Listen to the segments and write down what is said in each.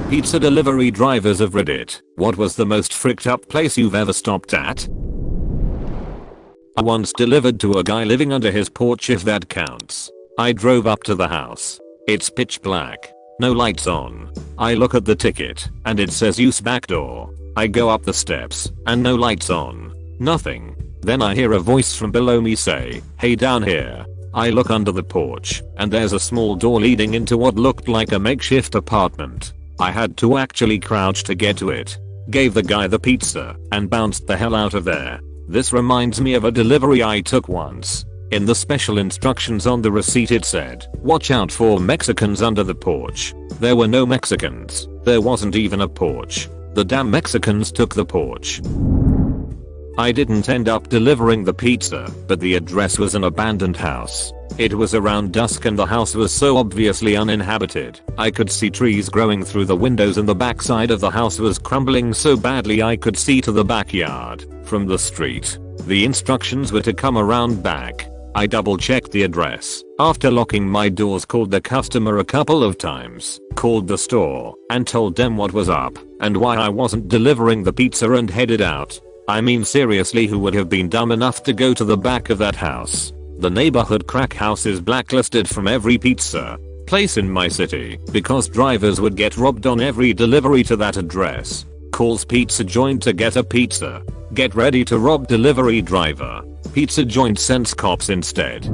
Pizza delivery drivers of Reddit, what was the most fricked up place you've ever stopped at? I once delivered to a guy living under his porch, if that counts. I drove up to the house. It's pitch black. No lights on. I look at the ticket and it says use back door. I go up the steps and no lights on. Nothing. Then I hear a voice from below me say, "Hey, down here." I look under the porch and there's a small door leading into what looked like a makeshift apartment. I had to actually crouch to get to it. Gave the guy the pizza and bounced the hell out of there. This reminds me of a delivery I took once. In the special instructions on the receipt it said, "Watch out for Mexicans under the porch." There were no Mexicans. There wasn't even a porch. The damn Mexicans took the porch. I didn't end up delivering the pizza, but the address was an abandoned house. It was around dusk and the house was so obviously uninhabited. I could see trees growing through the windows and the backside of the house was crumbling so badly I could see to the backyard from the street. The instructions were to come around back. I double checked the address. After locking my doors, called the customer a couple of times, called the store and told them what was up and why I wasn't delivering the pizza and headed out. I mean, seriously, who would have been dumb enough to go to the back of that house? The neighborhood crack house is blacklisted from every pizza place in my city because drivers would get robbed on every delivery to that address. Calls pizza joint to get a pizza. Get ready to rob delivery driver. Pizza joint sends cops instead.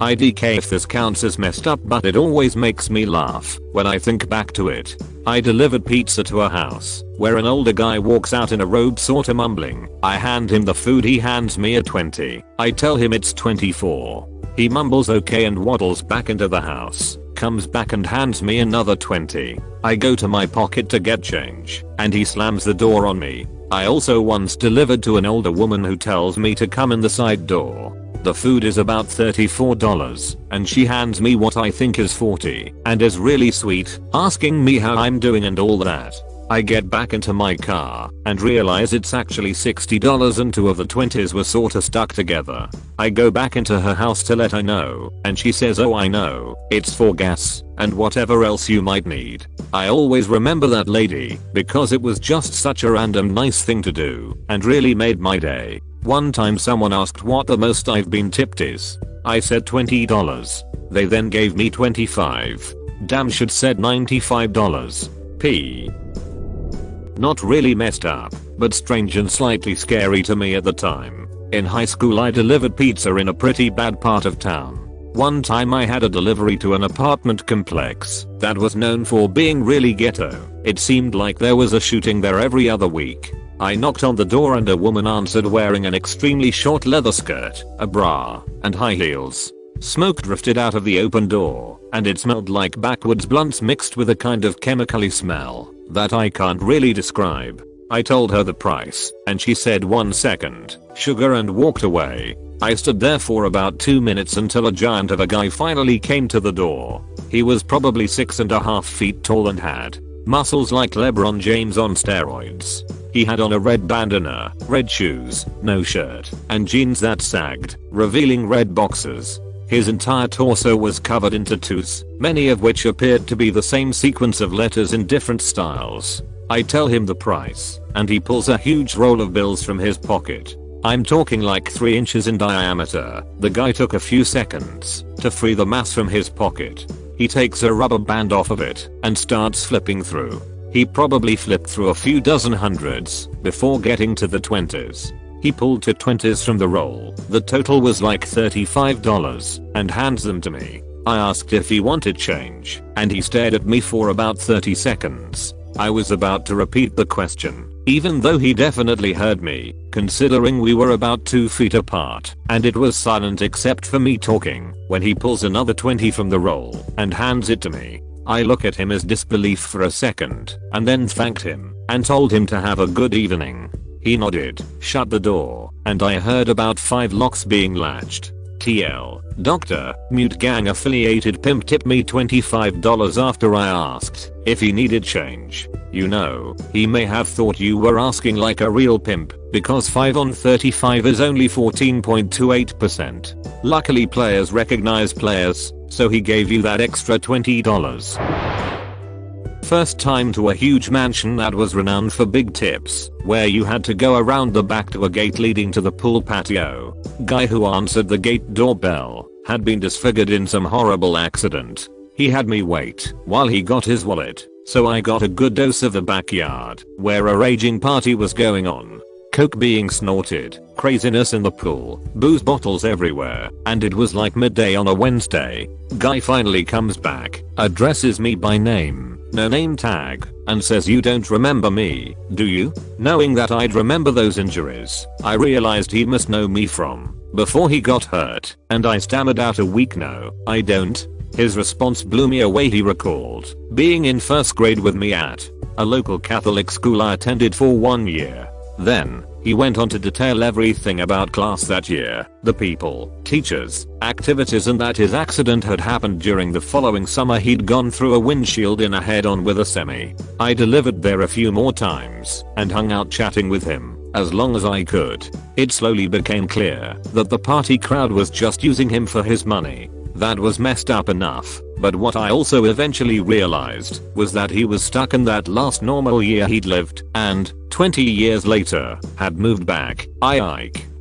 IDK if this counts as messed up, but it always makes me laugh when I think back to it. I delivered pizza to a house where an older guy walks out in a robe sorta mumbling. I hand him the food, he hands me a 20. I tell him it's 24. He mumbles okay and waddles back into the house, comes back and hands me another 20. I go to my pocket to get change and he slams the door on me. I also once delivered to an older woman who tells me to come in the side door. The food is about $34 and she hands me what I think is 40 and is really sweet, asking me how I'm doing and all that. I get back into my car and realize it's actually $60 and 2 of the 20s were sorta stuck together. I go back into her house to let her know and she says, "Oh, I know, it's for gas and whatever else you might need." I always remember that lady because it was just such a random nice thing to do and really made my day. One time someone asked what the most I've been tipped is. I said $20. They then gave me 25. Damn, should said $95. P. Not really messed up, but strange and slightly scary to me at the time. In high school I delivered pizza in a pretty bad part of town. One time I had a delivery to an apartment complex that was known for being really ghetto. It seemed like there was a shooting there every other week. I knocked on the door and a woman answered wearing an extremely short leather skirt, a bra, and high heels. Smoke drifted out of the open door and it smelled like backwoods blunts mixed with a kind of chemically smell that I can't really describe. I told her the price and she said 1 second, sugar, and walked away. I stood there for about 2 minutes until a giant of a guy finally came to the door. He was probably 6.5 feet tall and had muscles like LeBron James on steroids. He had on a red bandana, red shoes, no shirt, and jeans that sagged, revealing red boxers. His entire torso was covered in tattoos, many of which appeared to be the same sequence of letters in different styles. I tell him the price, and he pulls a huge roll of bills from his pocket. I'm talking like 3 inches in diameter. The guy took a few seconds to free the mass from his pocket. He takes a rubber band off of it and starts flipping through. He probably flipped through a few dozen hundreds before getting to the 20s. He pulled 2 20s from the roll. The total was like $35 and hands them to me. I asked if he wanted change and he stared at me for about 30 seconds. I was about to repeat the question, even though he definitely heard me, considering we were about 2 feet apart and it was silent except for me talking, when he pulls another 20 from the roll and hands it to me. I look at him as disbelief for a second and then thanked him and told him to have a good evening. He nodded, shut the door, and I heard about 5 locks being latched. TL. Doctor, mute gang affiliated pimp tipped me $25 after I asked if he needed change. You know, he may have thought you were asking like a real pimp, because 5 on 35 is only 14.28%. Luckily players recognize players, so he gave you that extra $20. First time to a huge mansion that was renowned for big tips, where you had to go around the back to a gate leading to the pool patio. Guy who answered the gate doorbell had been disfigured in some horrible accident. He had me wait while he got his wallet, so I got a good dose of the backyard, where a raging party was going on. Coke being snorted, craziness in the pool, booze bottles everywhere, and it was like midday on a Wednesday. Guy finally comes back, addresses me by name, no name tag, and says, "You don't remember me, do you?" Knowing that I'd remember those injuries, I realized he must know me from before he got hurt, and I stammered out a weak "No, I don't." His response blew me away. He recalled being in first grade with me at a local Catholic school I attended for 1 year. Then, he went on to detail everything about class that year, the people, teachers, activities, and that his accident had happened during the following summer. He'd gone through a windshield in a head-on with a semi. I delivered there a few more times and hung out chatting with him as long as I could. It slowly became clear that the party crowd was just using him for his money. That was messed up enough, but what I also eventually realized was that he was stuck in that last normal year he'd lived, and 20 years later had moved back.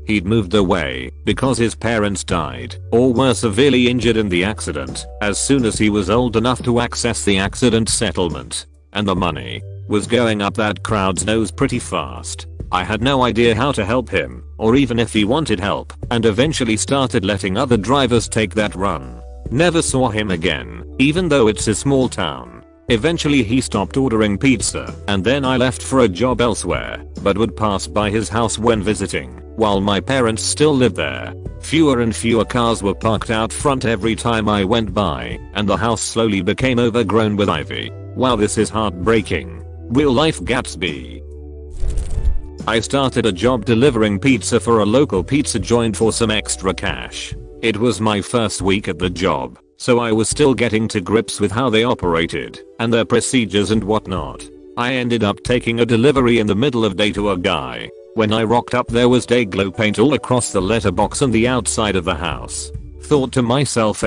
He'd moved away because his parents died or were severely injured in the accident as soon as he was old enough to access the accident settlement, and the money was going up that crowd's nose pretty fast. I had no idea how to help him, or even if he wanted help, and eventually started letting other drivers take that run. Never saw him again, even though it's a small town. Eventually he stopped ordering pizza, and then I left for a job elsewhere, but would pass by his house when visiting, while my parents still lived there. Fewer and fewer cars were parked out front every time I went by, and the house slowly became overgrown with ivy. Wow, this is heartbreaking. Real life Gatsby. I started a job delivering pizza for a local pizza joint for some extra cash. It was my first week at the job, so I was still getting to grips with how they operated and their procedures and whatnot. I ended up taking a delivery in the middle of day to a guy. When I rocked up, there was day glow paint all across the letterbox and the outside of the house. Thought to myself,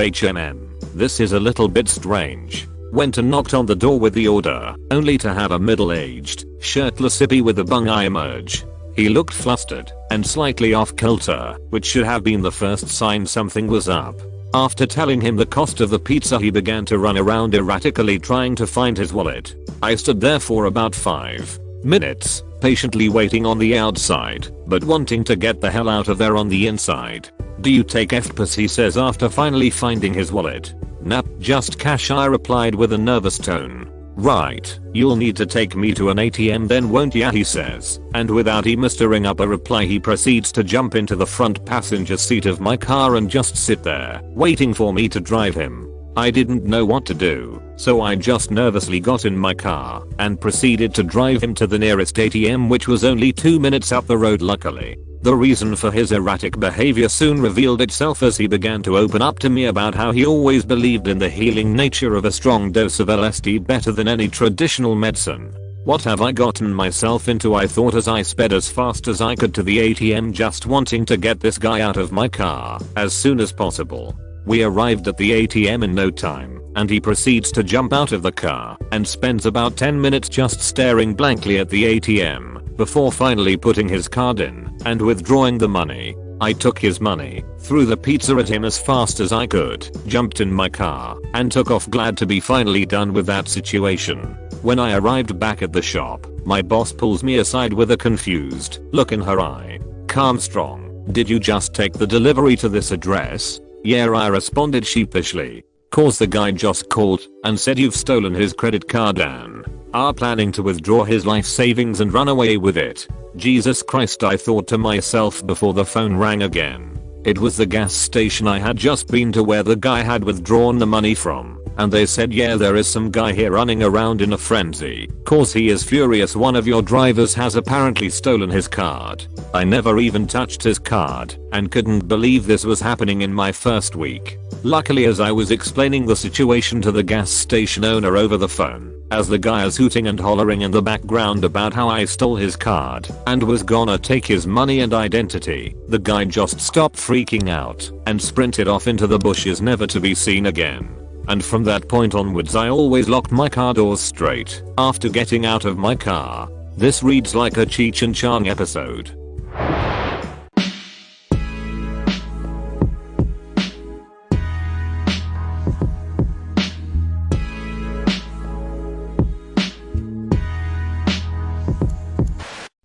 this is a little bit strange. Went and knocked on the door with the order, only to have a middle-aged, shirtless hippie with a bung eye emerge. He looked flustered and slightly off kilter, which should have been the first sign something was up. After telling him the cost of the pizza, he began to run around erratically trying to find his wallet. I stood there for about 5 minutes, patiently waiting on the outside, but wanting to get the hell out of there on the inside. "Do you take FPAS?" he says after finally finding his wallet. "Nap, just cash," I replied with a nervous tone. "Right, you'll need to take me to an ATM then, won't ya?" he says, and without even stirring up a reply he proceeds to jump into the front passenger seat of my car and just sit there, waiting for me to drive him. I didn't know what to do, so I just nervously got in my car and proceeded to drive him to the nearest ATM, which was only 2 minutes up the road luckily. The reason for his erratic behavior soon revealed itself as he began to open up to me about how he always believed in the healing nature of a strong dose of LSD better than any traditional medicine. What have I gotten myself into, I thought as I sped as fast as I could to the ATM, just wanting to get this guy out of my car as soon as possible. We arrived at the ATM in no time, and he proceeds to jump out of the car and spends about 10 minutes just staring blankly at the ATM before finally putting his card in and withdrawing the money. I took his money, threw the pizza at him as fast as I could, jumped in my car, and took off, glad to be finally done with that situation. When I arrived back at the shop, my boss pulls me aside with a confused look in her eye. "Calm, strong. Did you just take the delivery to this address?" "Yeah," I responded sheepishly. "'Cause the guy just called and said you've stolen his credit card and are planning to withdraw his life savings and run away with it." Jesus Christ, I thought to myself before the phone rang again. It was the gas station I had just been to where the guy had withdrawn the money from, and they said, "Yeah, there is some guy here running around in a frenzy, 'cause he is furious one of your drivers has apparently stolen his card." I never even touched his card and couldn't believe this was happening in my first week. Luckily, as I was explaining the situation to the gas station owner over the phone, as the guy is hooting and hollering in the background about how I stole his card and was gonna take his money and identity, the guy just stopped freaking out and sprinted off into the bushes, never to be seen again. and from that point onwards I always locked my car doors straight after getting out of my car. This reads like a Cheech and Chong episode.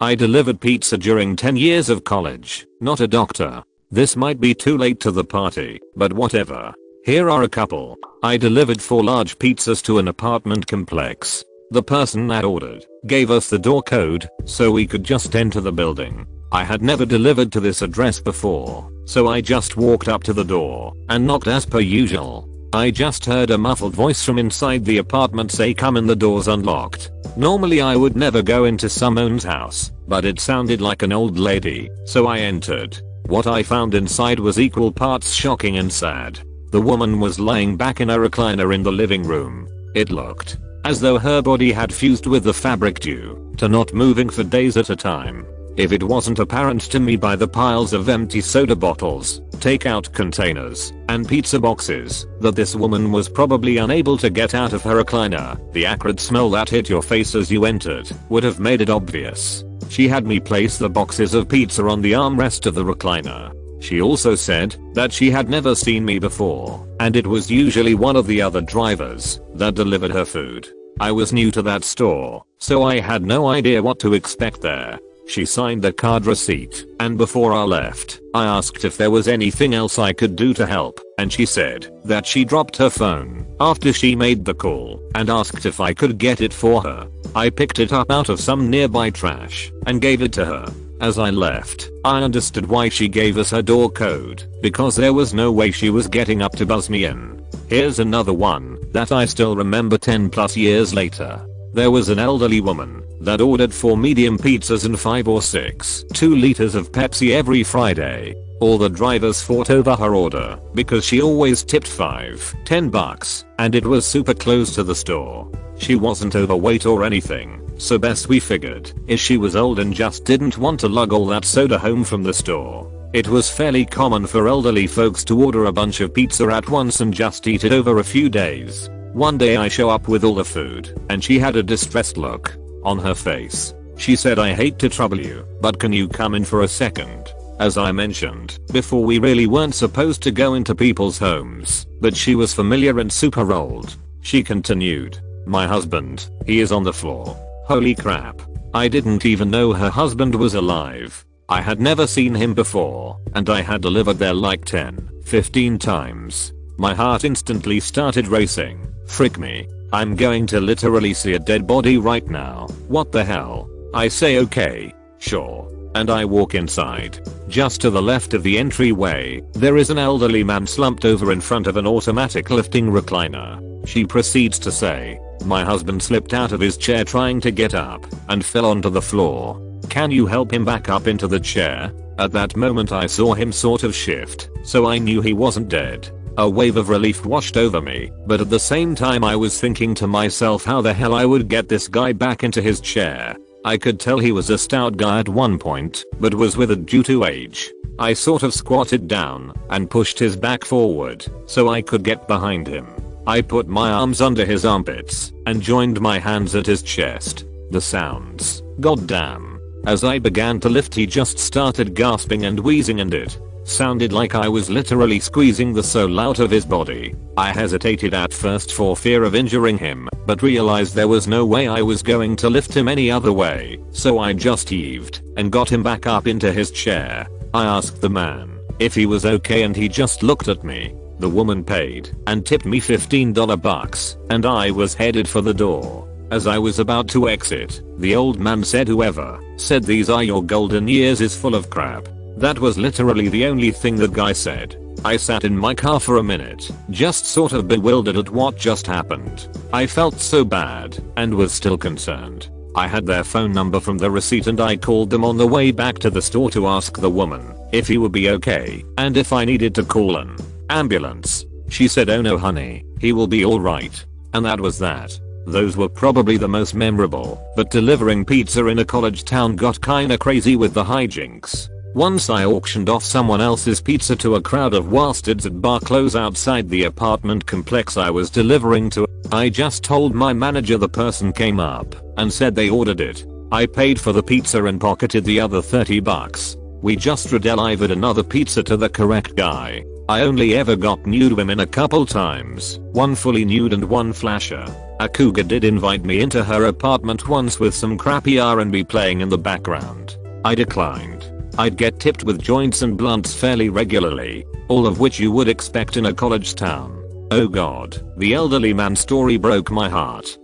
I delivered pizza during 10 years of college, not a doctor. This might be too late to the party, but whatever. Here are a couple. I delivered 4 large pizzas to an apartment complex. The person that ordered gave us the door code so we could just enter the building. I had never delivered to this address before, so I just walked up to the door and knocked as per usual. I just heard a muffled voice from inside the apartment say, "Come in, the door's unlocked." Normally I would never go into someone's house, but it sounded like an old lady, so I entered. What I found inside was equal parts shocking and sad. The woman was lying back in a recliner in the living room. It looked as though her body had fused with the fabric due to not moving for days at a time. If it wasn't apparent to me by the piles of empty soda bottles, takeout containers, and pizza boxes that this woman was probably unable to get out of her recliner, the acrid smell that hit your face as you entered would have made it obvious. She had me place the boxes of pizza on the armrest of the recliner. She also said that she had never seen me before, and it was usually one of the other drivers that delivered her food. I was new to that store, so I had no idea what to expect there. She signed the card receipt, and before I left, I asked if there was anything else I could do to help, and she said that she dropped her phone after she made the call and asked if I could get it for her. I picked it up out of some nearby trash and gave it to her. As I left, I understood why she gave us her door code, because there was no way she was getting up to buzz me in. Here's another one that I still remember 10+ years later. There was an elderly woman that ordered 4 medium pizzas and 5 or 6 2 liters of Pepsi every Friday. All the drivers fought over her order because she always tipped $5-10 and it was super close to the store. She wasn't overweight or anything, so best we figured is she was old and just didn't want to lug all that soda home from the store. It was fairly common for elderly folks to order a bunch of pizza at once and just eat it over a few days. One day I show up with all the food, and she had a distressed look on her face. She said, "I hate to trouble you, but can you come in for a second?" As I mentioned before, we really weren't supposed to go into people's homes, but she was familiar and super old. She continued, "My husband, he is on the floor." Holy crap. I didn't even know her husband was alive. I had never seen him before, and I had delivered there like 10-15 times. My heart instantly started racing. Frick me. I'm going to literally see a dead body right now. What the hell? I say, okay, sure. And I walk inside. Just to the left of the entryway, there is an elderly man slumped over in front of an automatic lifting recliner. She proceeds to say, "My husband slipped out of his chair trying to get up and fell onto the floor. Can you help him back up into the chair?" At that moment I saw him sort of shift, so I knew he wasn't dead. A wave of relief washed over me, but at the same time I was thinking to myself how the hell I would get this guy back into his chair. I could tell he was a stout guy at one point, but was withered due to age. I sort of squatted down and pushed his back forward so I could get behind him. I put my arms under his armpits and joined my hands at his chest. The sounds, goddamn. As I began to lift, he just started gasping and wheezing, and it sounded like I was literally squeezing the soul out of his body. I hesitated at first for fear of injuring him, but realized there was no way I was going to lift him any other way, so I just heaved and got him back up into his chair. I asked the man if he was okay and he just looked at me. The woman paid and tipped me $15 and I was headed for the door. As I was about to exit, the old man said, "Whoever said these are your golden years is full of crap." That was literally the only thing that guy said. I sat in my car for a minute, just sort of bewildered at what just happened. I felt so bad and was still concerned. I had their phone number from the receipt and I called them on the way back to the store to ask the woman if he would be okay and if I needed to call an ambulance. She said, "Oh no honey, he will be alright." And that was that. Those were probably the most memorable, but delivering pizza in a college town got kinda crazy with the hijinks. Once I auctioned off someone else's pizza to a crowd of bastards at bar close outside the apartment complex I was delivering to. I just told my manager the person came up and said they ordered it. I paid for the pizza and pocketed the other 30 bucks. We just redelivered another pizza to the correct guy. I only ever got nude women a couple times, one fully nude and one flasher. A cougar did invite me into her apartment once with some crappy R&B playing in the background. I declined. I'd get tipped with joints and blunts fairly regularly, all of which you would expect in a college town. Oh god, the elderly man story broke my heart.